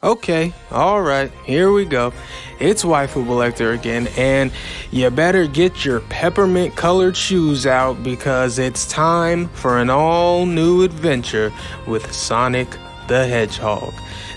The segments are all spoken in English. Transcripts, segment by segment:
Okay, alright, here we go. It's Waifu Collector again, and you better get your peppermint colored shoes out because it's time for an all new adventure with Sonic the Hedgehog.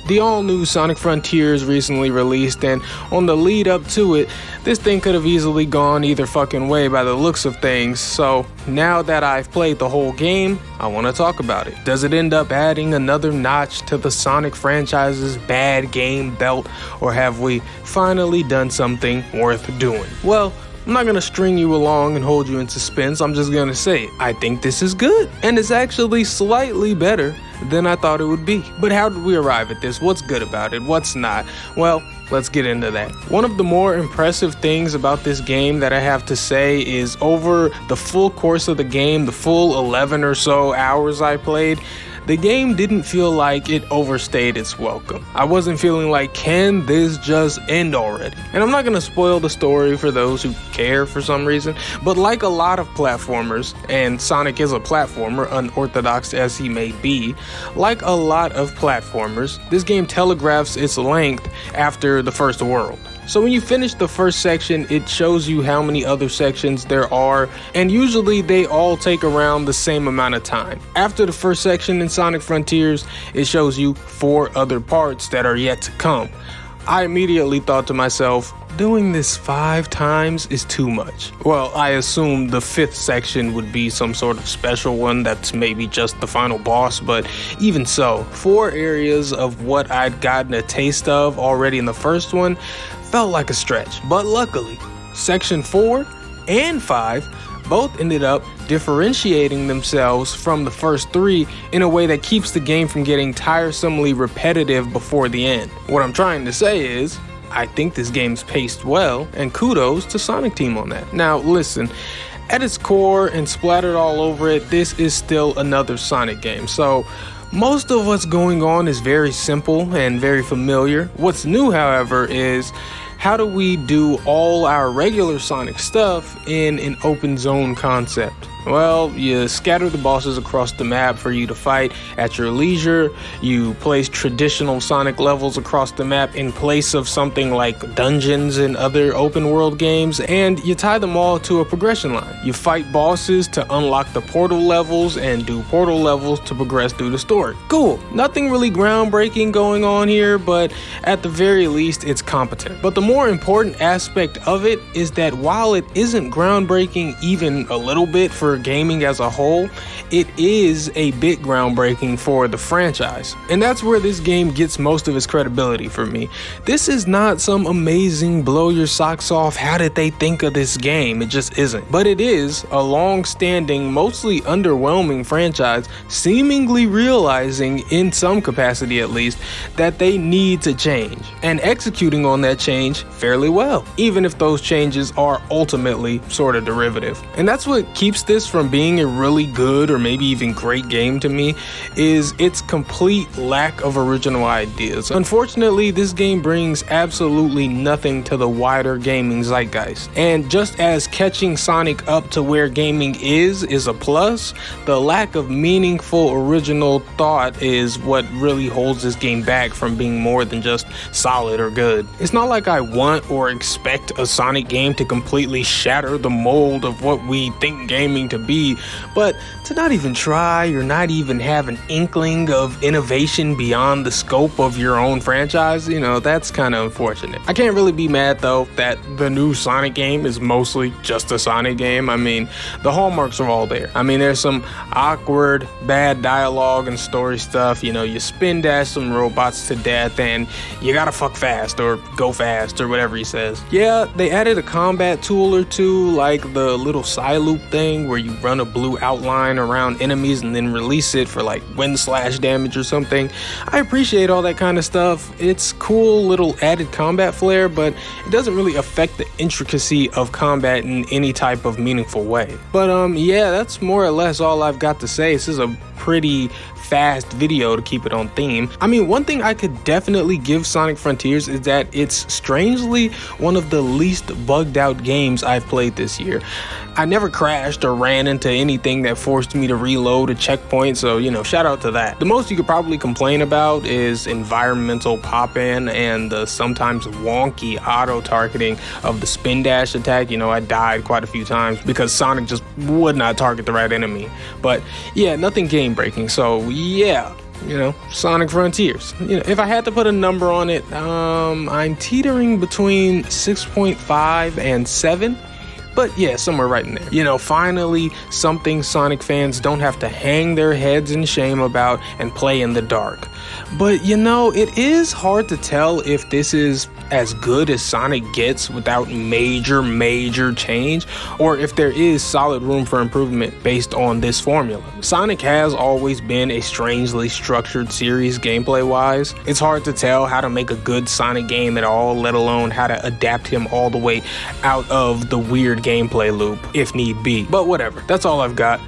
The all-new Sonic Frontiers recently released, and on the lead up to it, this thing could have easily gone either fucking way by the looks of things, so now that I've played the whole game, I want to talk about it. Does it end up adding another notch to the Sonic franchise's bad game belt, or have we finally done something worth doing? Well, I'm not gonna string you along and hold you in suspense, I'm just gonna say it. I think this is good, and it's actually slightly better than I thought it would be. But how did we arrive at this? What's good about it? What's not? Well, let's get into that. One of the more impressive things about this game that I have to say is over the full course of the game, the full 11 or so hours I played, the game didn't feel like it overstayed its welcome. I wasn't feeling like, can this just end already? And I'm not gonna spoil the story for those who care for some reason, but like a lot of platformers, and Sonic is a platformer, unorthodox as he may be, like a lot of platformers, this game telegraphs its length after the first world. So when you finish the first section, it shows you how many other sections there are, and usually they all take around the same amount of time. After the first section in Sonic Frontiers, it shows you 4 other parts that are yet to come. I immediately thought to myself, doing this 5 times is too much. Well, I assumed the 5th section would be some sort of special one that's maybe just the final boss, but even so, 4 areas of what I'd gotten a taste of already in the first one felt like a stretch. But luckily, section 4 and 5 both ended up differentiating themselves from the first 3 in a way that keeps the game from getting tiresomely repetitive before the end. What I'm trying to say is, I think this game's paced well, and kudos to Sonic Team on that. Now listen, at its core and splattered all over it, this is still another Sonic game, so most of what's going on is very simple and very familiar. What's new, however, is how do we do all our regular Sonic stuff in an open zone concept? Well, you scatter the bosses across the map for you to fight at your leisure. You place traditional Sonic levels across the map in place of something like dungeons in other open world games, and you tie them all to a progression line. You fight bosses to unlock the portal levels and do portal levels to progress through the story. Cool, nothing really groundbreaking going on here, but at the very least it's competent. But the more important aspect of it is that while it isn't groundbreaking even a little bit for gaming as a whole, it is a bit groundbreaking for the franchise. And that's where this game gets most of its credibility for me. This is not some amazing blow your socks off, how did they think of this game? It just isn't. But it is a long-standing, mostly underwhelming franchise, seemingly realizing, in some capacity at least, that they need to change, and executing on that change fairly well, even if those changes are ultimately sort of derivative. And that's what keeps this from being a really good or maybe even great game to me, is its complete lack of original ideas. Unfortunately, this game brings absolutely nothing to the wider gaming zeitgeist. And just as catching Sonic up to where gaming is a plus, the lack of meaningful original thought is what really holds this game back from being more than just solid or good. It's not like I want or expect a Sonic game to completely shatter the mold of what we think gaming to be, but to not even try or not even have an inkling of innovation beyond the scope of your own franchise, that's kind of unfortunate. I can't really be mad though that the new Sonic game is mostly just a Sonic game. I mean, the hallmarks are all there. I mean, there's some awkward, bad dialogue and story stuff, you spin dash some robots to death and you gotta fuck fast or go fast or whatever he says. Yeah, they added a combat tool or two, like the little side loop thing where you run a blue outline around enemies and then release it for like wind slash damage or something. I appreciate all that kind of stuff. It's cool little added combat flair, but it doesn't really affect the intricacy of combat in any type of meaningful way. But yeah, that's more or less all I've got to say. This is a pretty fast video to keep it on theme. I mean, one thing I could definitely give Sonic Frontiers is that it's strangely one of the least bugged out games I've played this year. I never crashed or ran into anything that forced me to reload a checkpoint, so shout out to that. The most you could probably complain about is environmental pop-in and the sometimes wonky auto-targeting of the spin dash attack. I died quite a few times because Sonic just would not target the right enemy. But yeah, nothing game breaking, so yeah. Sonic Frontiers. If I had to put a number on it, I'm teetering between 6.5 and 7. But yeah, somewhere right in there. Finally, something Sonic fans don't have to hang their heads in shame about and play in the dark. But it is hard to tell if this is as good as Sonic gets without major change, or if there is solid room for improvement based on this formula. Sonic has always been a strangely structured series gameplay-wise. It's hard to tell how to make a good Sonic game at all, let alone how to adapt him all the way out of the weird gameplay loop, if need be. But whatever, that's all I've got.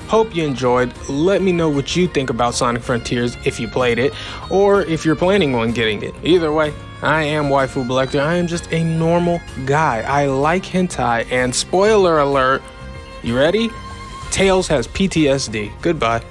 Hope you enjoyed. Let me know what you think about Sonic Frontiers if you played it, or if you're planning on getting it. Either way, I am Waifu Collector. I am just a normal guy. I like hentai, and spoiler alert, you ready? Tails has PTSD. Goodbye.